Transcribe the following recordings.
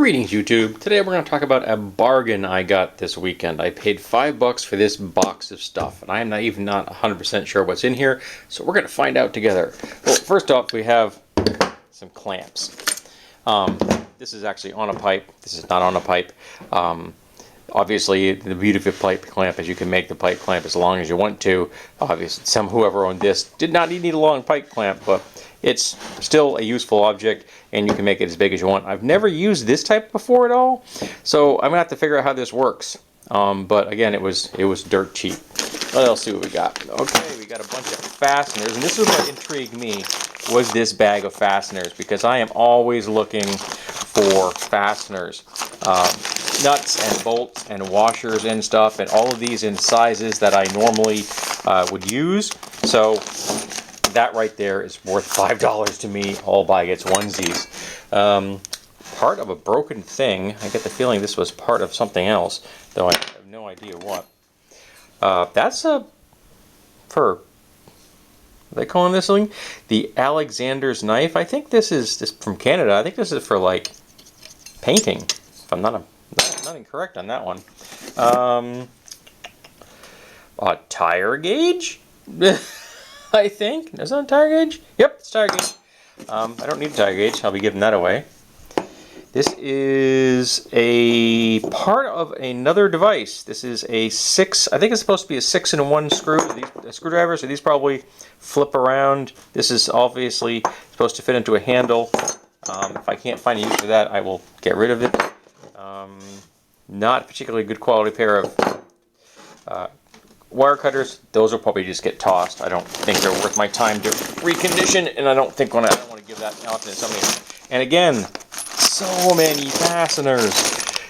Greetings YouTube. Today we're going to talk about a bargain I got this weekend. I paid $5 for this box of stuff and I am not 100% sure what's in here, so we're going to find out together. Well, first off we have some clamps. This is actually on a pipe. This is not on a pipe. Obviously the beauty of a pipe clamp is you can make the pipe clamp as long as you want to. Obviously whoever owned this did not need a long pipe clamp, but it's still a useful object and you can make it as big as you want. I've never used this type before at all, so I'm gonna have to figure out how this works. But again, it was dirt cheap. Let's see what we got. Okay, we got a bunch of fasteners, and this is what intrigued me, was this bag of fasteners, because I am always looking for fasteners. Nuts and bolts and washers and stuff, and all of these in sizes that I normally would use. So that right there is worth $5 to me, all by its onesies. Part of a broken thing. I get the feeling this was part of something else, though I have no idea what. That's for, are they calling this thing? The Alexander's knife. I think this is from Canada. I think this is for like painting, if I'm not incorrect on that one. A tire gauge? I think. Is that a tire gauge? Yep, it's a tire gauge. I don't need a tire gauge. I'll be giving that away. This is a part of another device. This is a 6, I think it's supposed to be a 6-in-1 screw. These screwdrivers, so these probably flip around. This is obviously supposed to fit into a handle. If I can't find a use for that, I will get rid of it. Not a particularly good quality pair of wire cutters. Those will probably just get tossed. I don't think they're worth my time to recondition, and I don't want to give that out to somebody. And again, so many fasteners.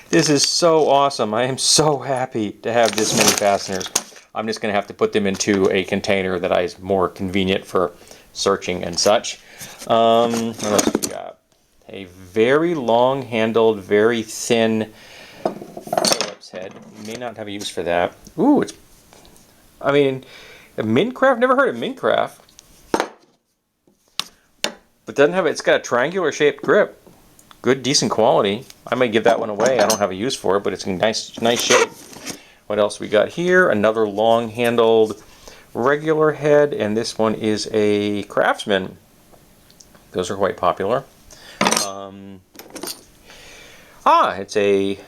This is so awesome. I am so happy to have this many fasteners. I'm just going to have to put them into a container that is more convenient for searching and such. What else we got? A very long-handled, very thin Phillips head. You may not have a use for that. Ooh, I mean, a Mincraft. Never heard of Mincraft. But doesn't have. It's got a triangular shaped grip. Good, decent quality. I may give that one away. I don't have a use for it, but it's in nice shape. What else we got here? Another long-handled regular head, and this one is a Craftsman. Those are quite popular. It's a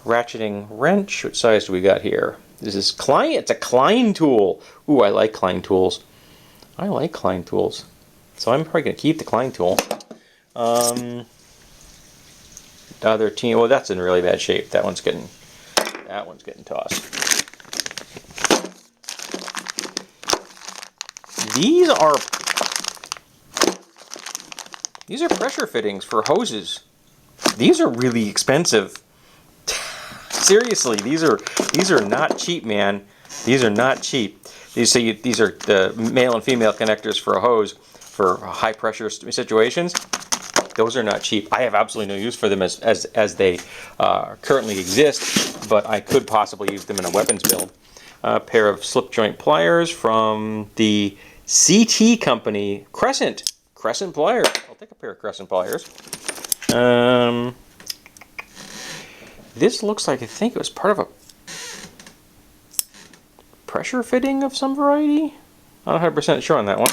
ratcheting wrench. What size do we got here? This is Klein. It's a Klein tool. Ooh, I like Klein tools. I like Klein tools. So I'm probably going to keep the Klein tool. Other team. Well, that's in really bad shape. That one's getting tossed. These are pressure fittings for hoses. These are really expensive. Seriously, these are not cheap, man. These are not cheap. These are the male and female connectors for a hose for high pressure situations. Those are not cheap. I have absolutely no use for them as they currently exist, but I could possibly use them in a weapons build. A pair of slip joint pliers from the CT company, Crescent pliers. I'll take a pair of Crescent pliers. This looks like, I think it was part of a pressure fitting of some variety. I'm not 100% sure on that one.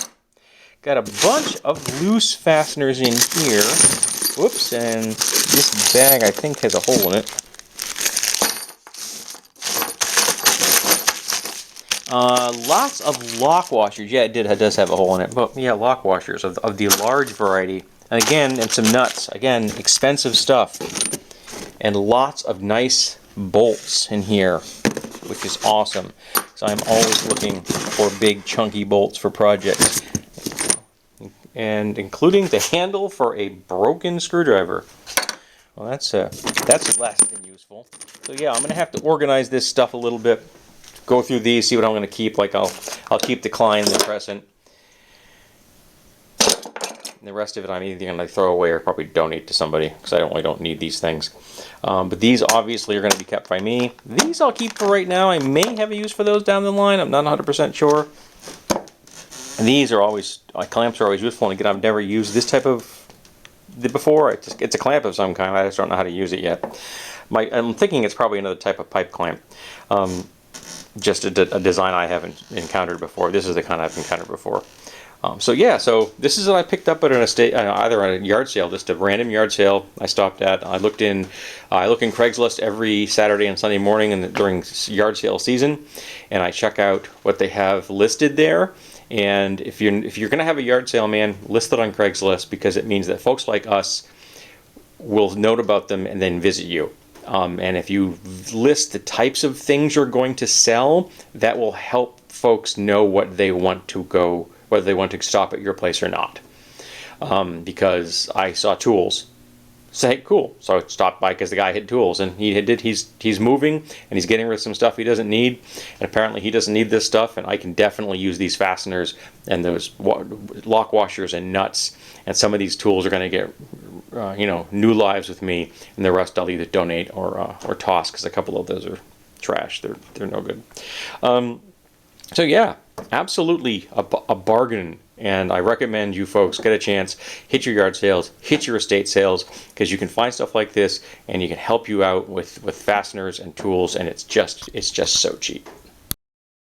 Got a bunch of loose fasteners in here. Whoops, and this bag I think has a hole in it. Lots of lock washers. Yeah, it does have a hole in it. But yeah, lock washers of the large variety. And again, and some nuts. Again, expensive stuff. And lots of nice bolts in here, which is awesome. So I'm always looking for big chunky bolts for projects. And including the handle for a broken screwdriver. Well, that's less than useful. So yeah, I'm going to have to organize this stuff a little bit. Go through these, see what I'm going to keep. Like I'll keep the Klein and the Crescent. And the rest of it I'm either going to throw away or probably donate to somebody, because I don't need these things. But these obviously are going to be kept by me. These I'll keep for right now. I may have a use for those down the line. I'm not 100% sure. And these are always, clamps are always useful. And again, I've never used this type of before. It's a clamp of some kind. I just don't know how to use it yet. I'm thinking it's probably another type of pipe clamp. Just a design I haven't encountered before. This is the kind I've encountered before. So yeah, so this is what I picked up at an estate, either on a yard sale, just a random yard sale I stopped at. I look in Craigslist every Saturday and Sunday morning and during yard sale season, and I check out what they have listed there. And if you're going to have a yard sale, man, list it on Craigslist, because it means that folks like us will note about them and then visit you. And if you list the types of things you're going to sell, that will help folks know what they want to go, whether they want to stop at your place or not. Because I saw tools. Say, hey, cool. So I stopped by because the guy had tools, and he's moving and he's getting rid of some stuff he doesn't need, and apparently he doesn't need this stuff, and I can definitely use these fasteners and those lock washers and nuts, and some of these tools are going to get new lives with me, and the rest I'll either donate or toss, because a couple of those are trash. They're no good. So yeah, absolutely a bargain, and I recommend you folks get a chance, hit your yard sales, hit your estate sales, because you can find stuff like this and you can help you out with fasteners and tools, and it's just so cheap.